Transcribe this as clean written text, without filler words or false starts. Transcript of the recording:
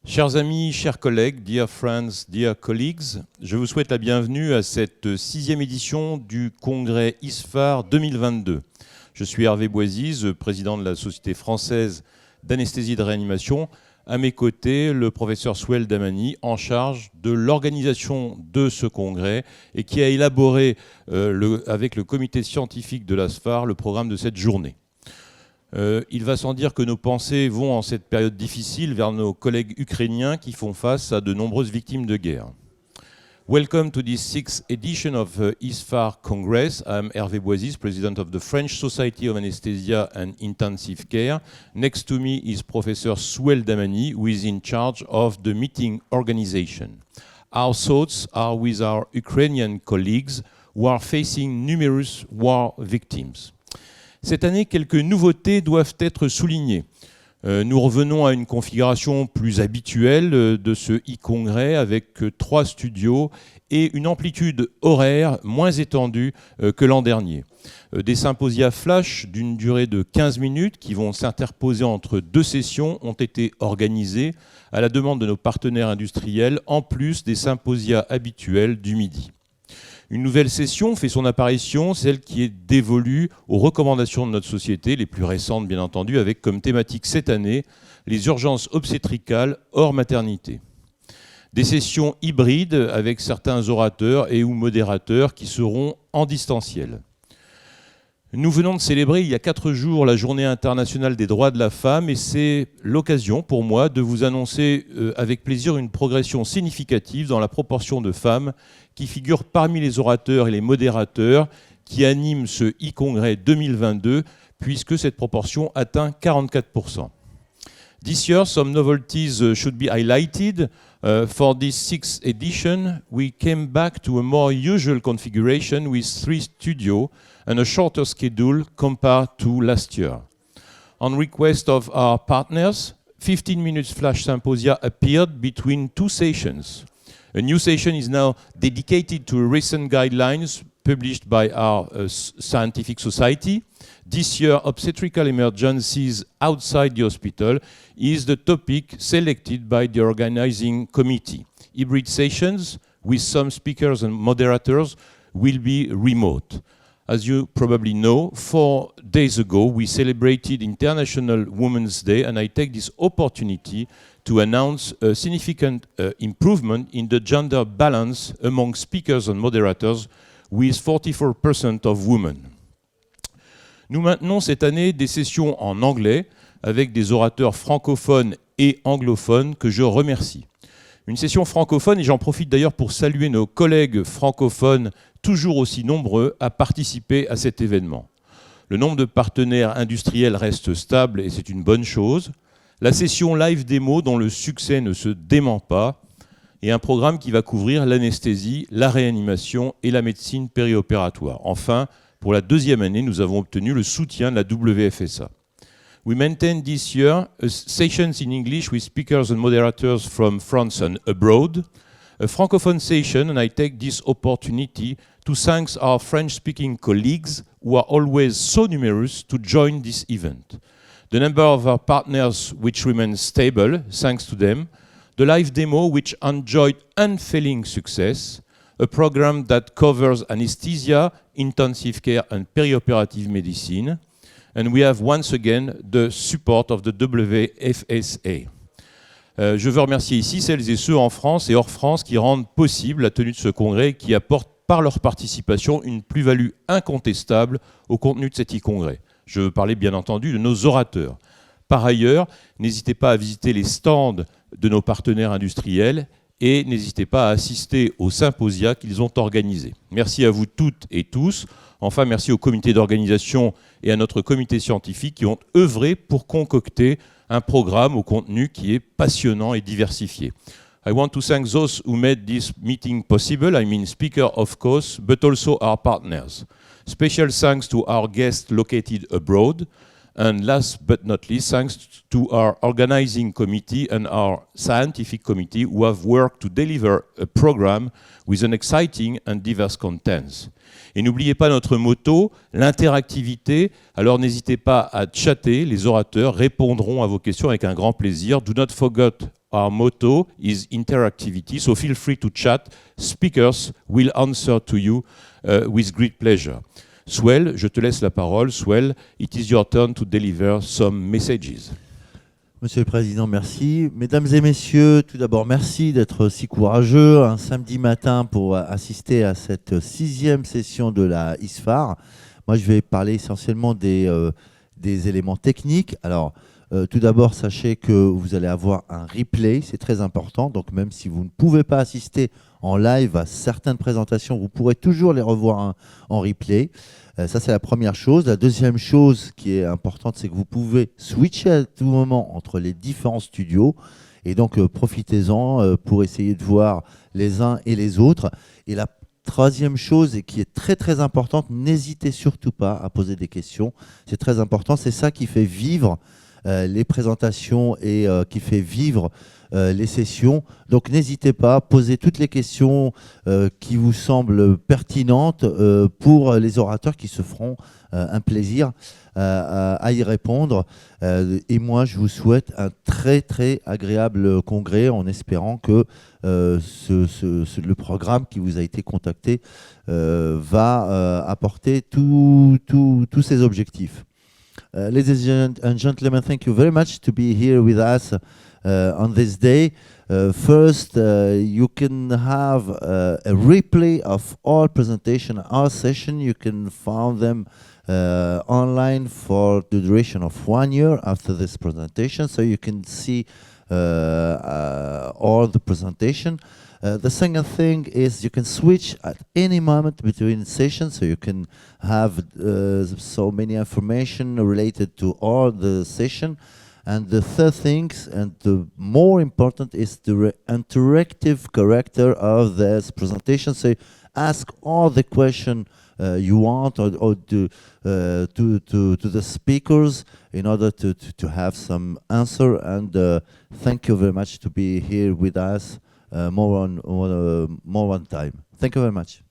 Chers amis, chers collègues, dear friends, dear colleagues, je vous souhaite la bienvenue à cette 6e édition du congrès ISFAR 2022. Je suis Hervé Boisise, président de la Société française d'anesthésie et de réanimation. À mes côtés, le professeur Souheil Damani, en charge de l'organisation de ce congrès et qui a élaboré avec le comité scientifique de l'ASFAR le programme de cette journée. Il va sans dire que nos pensées vont en cette période difficile vers nos collègues ukrainiens qui font face à de nombreuses victimes de guerre. Welcome to this 6th edition of the ISFAR Congress. I'm Hervé Boisise, President of the French Society of Anesthesia and Intensive Care. Next to me is Professor Souheil Damani, who is in charge of the meeting organization. Our thoughts are with our Ukrainian colleagues who are facing numerous war victims. Cette année, quelques nouveautés doivent être soulignées. Nous revenons à une configuration plus habituelle de ce e-congrès avec 3 studios et une amplitude horaire moins étendue que l'an dernier. Des symposia flash d'une durée de 15 minutes qui vont s'interposer entre 2 sessions ont été organisés à la demande de nos partenaires industriels, en plus des symposia habituels du midi. Une nouvelle session fait son apparition, celle qui est dévolue aux recommandations de notre société, les plus récentes bien entendu, avec comme thématique cette année les urgences obstétricales hors maternité. Des sessions hybrides avec certains orateurs et ou modérateurs qui seront en distanciel. Nous venons de célébrer il y a 4 jours la Journée internationale des droits de la femme et c'est l'occasion pour moi de vous annoncer avec plaisir une progression significative dans la proportion de femmes qui figurent parmi les orateurs et les modérateurs qui animent ce e-congrès 2022 puisque cette proportion atteint 44%. This year, some novelties should be highlighted. For this 6th edition, we came back to a more usual configuration with 3 studios and a shorter schedule compared to last year. On request of our partners, 15 minutes flash symposia appeared between 2 sessions. A new session is now dedicated to recent guidelines published by our scientific society. This year, obstetrical emergencies outside the hospital is the topic selected by the organizing committee. Hybrid sessions with some speakers and moderators will be remote. As you probably know, 4 days ago we celebrated International Women's Day and I take this opportunity to announce a significant improvement in the gender balance among speakers and moderators with 44% of women. Nous maintenons cette année des sessions en anglais avec des orateurs francophones et anglophones que je remercie. Une session francophone, et j'en profite d'ailleurs pour saluer nos collègues francophones toujours aussi nombreux à participer à cet événement. Le nombre de partenaires industriels reste stable et c'est une bonne chose. La session live démo dont le succès ne se dément pas et un programme qui va couvrir l'anesthésie, la réanimation et la médecine périopératoire. Enfin, pour la 2e année, nous avons obtenu le soutien de la WFSA. We maintain this year sessions in English with speakers and moderators from France and abroad. A francophone session, and I take this opportunity to thank our French-speaking colleagues who are always so numerous to join this event. The number of our partners which remains stable, thanks to them. The live demo which enjoyed unfailing success. A program that covers anesthesia, intensive care and perioperative medicine. And we have once again the support of the WFSA. Je veux remercier ici celles et ceux en France et hors France qui rendent possible la tenue de ce congrès et qui apportent par leur participation une plus-value incontestable au contenu de cet e-congrès. Je veux parler bien entendu de nos orateurs. Par ailleurs, n'hésitez pas à visiter les stands de nos partenaires industriels et n'hésitez pas à assister aux symposia qu'ils ont organisés. Merci à vous toutes et tous. Enfin, merci au comité d'organisation et à notre comité scientifique qui ont œuvré pour concocter un programme au contenu qui est passionnant et diversifié. I want to thank those who made this meeting possible, I mean speaker of course, but also our partners. Special thanks to our guests located abroad. And last but not least, thanks to our organizing committee and our scientific committee who have worked to deliver a program with an exciting and diverse content. Et n'oubliez pas notre motto, l'interactivité. Alors n'hésitez pas à chatter, les orateurs répondront à vos questions avec un grand plaisir. Do not forget our motto is interactivity, so feel free to chat. Speakers will answer to you with great pleasure. Swell, je te laisse la parole. Swell, it is your turn to deliver some messages. Monsieur le Président, merci. Mesdames et messieurs, tout d'abord, merci d'être si courageux un samedi matin pour assister à cette 6e session de la ISFAR. Moi, je vais parler essentiellement des éléments techniques. Alors, tout d'abord, sachez que vous allez avoir un replay, c'est très important. Donc, même si vous ne pouvez pas assister en live à certaines présentations, vous pourrez toujours les revoir en replay. Ça, c'est la première chose. La deuxième chose qui est importante, c'est que vous pouvez switcher à tout moment entre les différents studios. Et donc, profitez-en pour essayer de voir les uns et les autres. Et la troisième chose, et qui est très, très importante, n'hésitez surtout pas à poser des questions. C'est très important. C'est ça qui fait vivre les présentations et qui fait vivre les sessions. Donc n'hésitez pas à poser toutes les questions qui vous semblent pertinentes pour les orateurs qui se feront un plaisir à y répondre. Et moi, je vous souhaite un très très agréable congrès en espérant que le programme qui vous a été contacté va apporter tous ces objectifs. Ladies and gentlemen, thank you very much to be here with us on this day. First, you can have a replay of all presentation, our session. You can find them online for the duration of 1 year after this presentation, so you can see all the presentation. The second thing is you can switch at any moment between sessions, so you can have so many information related to all the session. And the third thing, and the more important, is the interactive character of this presentation. So ask all the questions you want or to the speakers in order to have some answer. And thank you very much to be here with us more one time. Thank you very much.